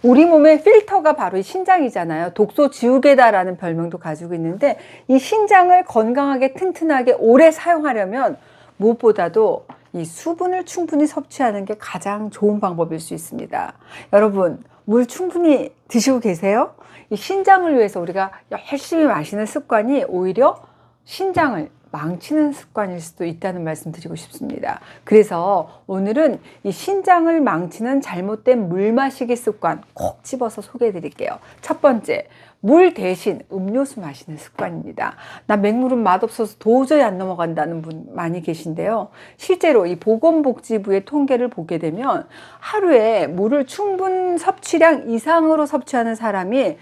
우리 몸의 필터가 바로 이 신장이잖아요. 독소 지우개다라는 별명도 가지고 있는데, 이 신장을 건강하게 튼튼하게 오래 사용하려면 무엇보다도 이 수분을 충분히 섭취하는 게 가장 좋은 방법일 수 있습니다. 여러분, 물 충분히 드시고 계세요? 이 신장을 위해서 우리가 열심히 마시는 습관이 오히려 신장을 망치는 습관일 수도 있다는 말씀 드리고 싶습니다. 그래서 오늘은 이 신장을 망치는 잘못된 물 마시기 습관 콕 집어서 소개해 드릴게요. 첫 번째, 물 대신 음료수 마시는 습관입니다. 나 맹물은 맛없어서 도저히 안 넘어간다는 분 많이 계신데요. 실제로 이 보건복지부의 통계를 보게 되면 하루에 물을 충분 섭취량 이상으로 섭취하는 사람이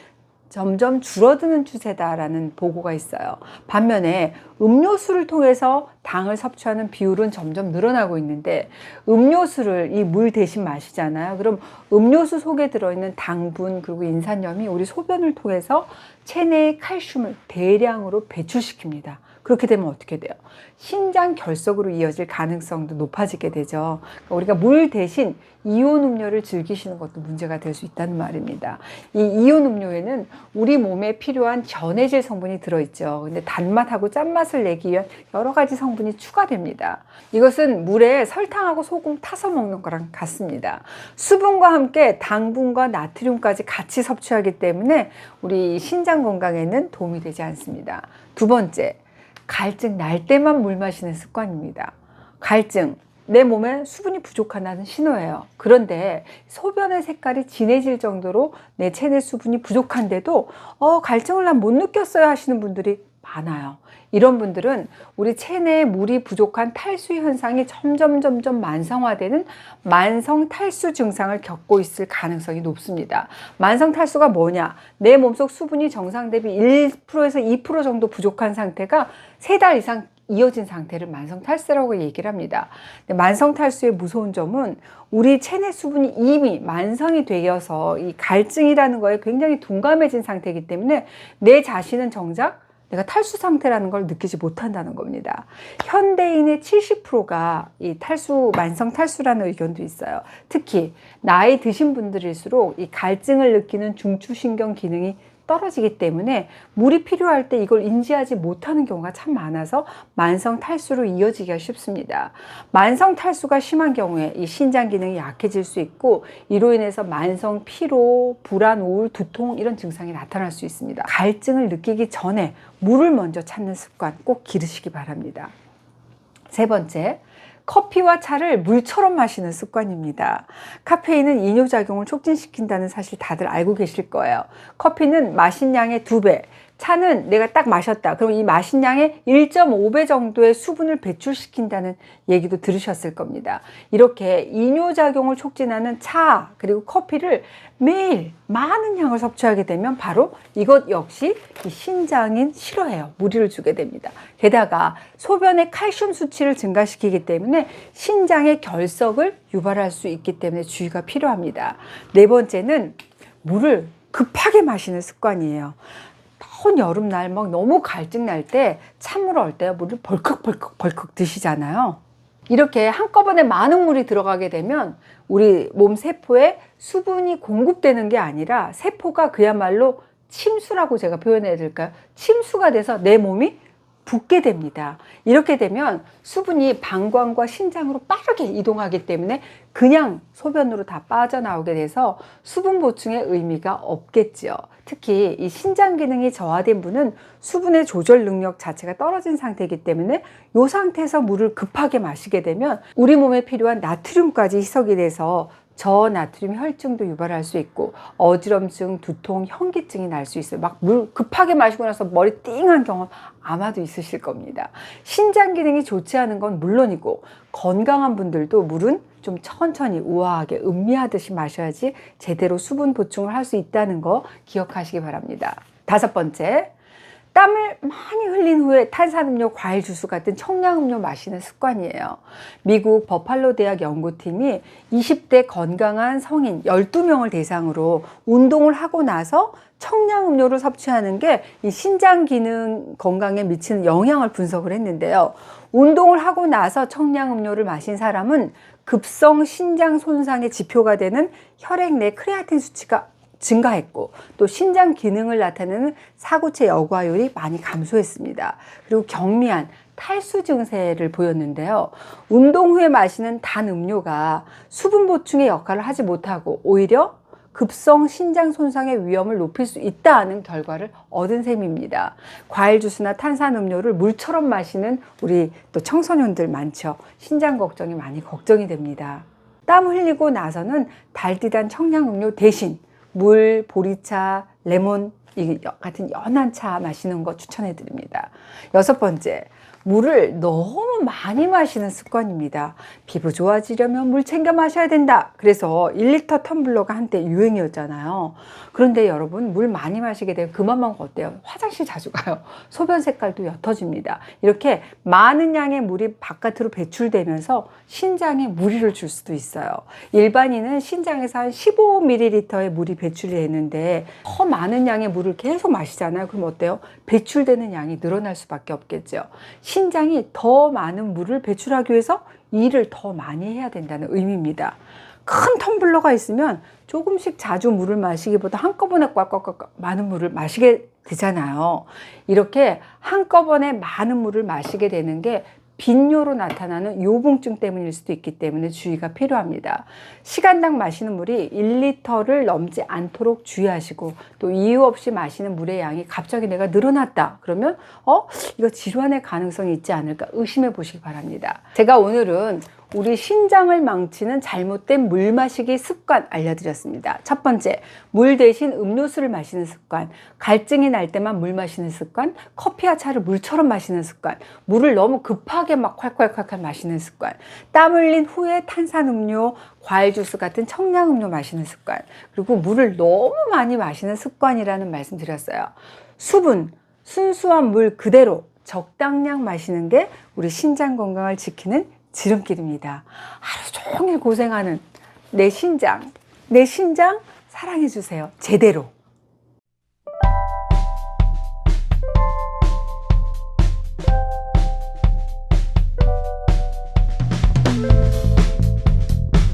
점점 줄어드는 추세다라는 보고가 있어요. 반면에 음료수를 통해서 당을 섭취하는 비율은 점점 늘어나고 있는데, 음료수를 이 물 대신 마시잖아요. 그럼 음료수 속에 들어있는 당분 그리고 인산염이 우리 소변을 통해서 체내의 칼슘을 대량으로 배출시킵니다. 그렇게 되면 어떻게 돼요? 신장 결석으로 이어질 가능성도 높아지게 되죠. 그러니까 우리가 물 대신 이온 음료를 즐기시는 것도 문제가 될 수 있다는 말입니다. 이 이온 음료에는 우리 몸에 필요한 전해질 성분이 들어있죠. 근데 단맛하고 짠맛을 내기 위한 여러 가지 성분이 추가됩니다. 이것은 물에 설탕하고 소금 타서 먹는 거랑 같습니다. 수분과 함께 당분과 나트륨까지 같이 섭취하기 때문에 우리 신장 건강에는 도움이 되지 않습니다. 두 번째, 갈증 날 때만 물 마시는 습관입니다. 갈증, 내 몸에 수분이 부족하다는 신호예요. 그런데 소변의 색깔이 진해질 정도로 내 체내 수분이 부족한데도 갈증을 난 못 느꼈어요 하시는 분들이 많아요. 이런 분들은 우리 체내에 물이 부족한 탈수 현상이 점점 만성화되는 만성 탈수 증상을 겪고 있을 가능성이 높습니다. 만성 탈수가 뭐냐? 내 몸속 수분이 정상 대비 1%에서 2% 정도 부족한 상태가 3달 이상 이어진 상태를 만성 탈수라고 얘기를 합니다. 만성 탈수의 무서운 점은 우리 체내 수분이 이미 만성이 되어서 이 갈증이라는 거에 굉장히 둔감해진 상태이기 때문에 내 자신은 정작 내가 탈수 상태라는 걸 느끼지 못한다는 겁니다. 현대인의 70%가 이 만성 탈수라는 의견도 있어요. 특히 나이 드신 분들일수록 이 갈증을 느끼는 중추신경 기능이 떨어지기 때문에 물이 필요할 때 이걸 인지하지 못하는 경우가 참 많아서 만성 탈수로 이어지기가 쉽습니다. 만성 탈수가 심한 경우에 이 신장 기능이 약해질 수 있고, 이로 인해서 만성 피로, 불안, 우울, 두통 이런 증상이 나타날 수 있습니다. 갈증을 느끼기 전에 물을 먼저 찾는 습관 꼭 기르시기 바랍니다. 세 번째, 커피와 차를 물처럼 마시는 습관입니다. 카페인은 이뇨작용을 촉진시킨다는 사실 다들 알고 계실 거예요. 커피는 마신 양의 2배, 차는 내가 딱 마셨다. 그럼 이 마신 양의 1.5배 정도의 수분을 배출시킨다는 얘기도 들으셨을 겁니다. 이렇게 이뇨작용을 촉진하는 차 그리고 커피를 매일 많은 양을 섭취하게 되면 바로 이것 역시 이 신장인 싫어해요. 무리를 주게 됩니다. 게다가 소변의 칼슘 수치를 증가시키기 때문에 신장의 결석을 유발할 수 있기 때문에 주의가 필요합니다. 네 번째는 물을 급하게 마시는 습관이에요. 더운 여름날 막 너무 갈증 날 때 찬물 얼 때 물을 벌컥 드시잖아요. 이렇게 한꺼번에 많은 물이 들어가게 되면 우리 몸 세포에 수분이 공급되는 게 아니라 세포가 그야말로 침수라고 제가 표현해야 될까요? 침수가 돼서 내 몸이 붓게 됩니다. 이렇게 되면 수분이 방광과 신장으로 빠르게 이동하기 때문에 그냥 소변으로 다 빠져나오게 돼서 수분 보충의 의미가 없겠죠. 특히 이 신장 기능이 저하된 분은 수분의 조절 능력 자체가 떨어진 상태이기 때문에 이 상태에서 물을 급하게 마시게 되면 우리 몸에 필요한 나트륨까지 희석이 돼서 저나트륨 혈증도 유발할 수 있고 어지럼증, 두통, 현기증이 날 수 있어요. 막 물 급하게 마시고 나서 머리 띵한 경험 아마도 있으실 겁니다. 신장 기능이 좋지 않은 건 물론이고 건강한 분들도 물은 좀 천천히 우아하게 음미하듯이 마셔야지 제대로 수분 보충을 할 수 있다는 거 기억하시기 바랍니다. 다섯 번째, 땀을 많이 흘린 후에 탄산음료, 과일 주스 같은 청량음료 마시는 습관이에요. 미국 버팔로 대학 연구팀이 20대 건강한 성인 12명을 대상으로 운동을 하고 나서 청량음료를 섭취하는 게 이 신장 기능 건강에 미치는 영향을 분석을 했는데요. 운동을 하고 나서 청량음료를 마신 사람은 급성 신장 손상의 지표가 되는 혈액 내 크레아틴 수치가 증가했고 또 신장 기능을 나타내는 사구체 여과율이 많이 감소했습니다. 그리고 경미한 탈수 증세를 보였는데요. 운동 후에 마시는 단 음료가 수분 보충의 역할을 하지 못하고 오히려 급성 신장 손상의 위험을 높일 수 있다는 결과를 얻은 셈입니다. 과일 주스나 탄산 음료를 물처럼 마시는 우리 또 청소년들 많죠. 신장 걱정이 많이 걱정이 됩니다. 땀 흘리고 나서는 달디단 청량 음료 대신 물, 보리차, 레몬 같은 연한 차 마시는 거 추천해 드립니다. 6번째, 물을 너무 많이 마시는 습관입니다. 피부 좋아지려면 물 챙겨 마셔야 된다. 그래서 1리터 텀블러가 한때 유행이었잖아요. 그런데 여러분, 물 많이 마시게 되면 그만 먹으면 어때요? 화장실 자주 가요. 소변 색깔도 옅어집니다. 이렇게 많은 양의 물이 바깥으로 배출되면서 신장에 무리를 줄 수도 있어요. 일반인은 신장에서 한 15ml의 물이 배출이 되는데 더 많은 양의 물을 계속 마시잖아요. 그럼 어때요? 배출되는 양이 늘어날 수밖에 없겠죠. 신장이 더 많은 물을 배출하기 위해서 일을 더 많이 해야 된다는 의미입니다. 큰 텀블러가 있으면 조금씩 자주 물을 마시기보다 한꺼번에 꽉꽉꽉 많은 물을 마시게 되잖아요. 이렇게 한꺼번에 많은 물을 마시게 되는 게 빈뇨로 나타나는 요붕증 때문일 수도 있기 때문에 주의가 필요합니다. 시간당 마시는 물이 1리터를 넘지 않도록 주의하시고 또 이유 없이 마시는 물의 양이 갑자기 내가 늘어났다 그러면 이거 질환의 가능성이 있지 않을까 의심해 보시기 바랍니다. 제가 오늘은 우리 신장을 망치는 잘못된 물 마시기 습관 알려드렸습니다. 첫 번째, 물 대신 음료수를 마시는 습관, 갈증이 날 때만 물 마시는 습관, 커피와 차를 물처럼 마시는 습관, 물을 너무 급하게 막 콸콸콸콸 마시는 습관, 땀 흘린 후에 탄산음료, 과일 주스 같은 청량음료 마시는 습관, 그리고 물을 너무 많이 마시는 습관이라는 말씀 드렸어요. 수분, 순수한 물 그대로 적당량 마시는 게 우리 신장 건강을 지키는 지름길입니다. 하루 종일 고생하는 내 신장 사랑해 주세요. 제대로.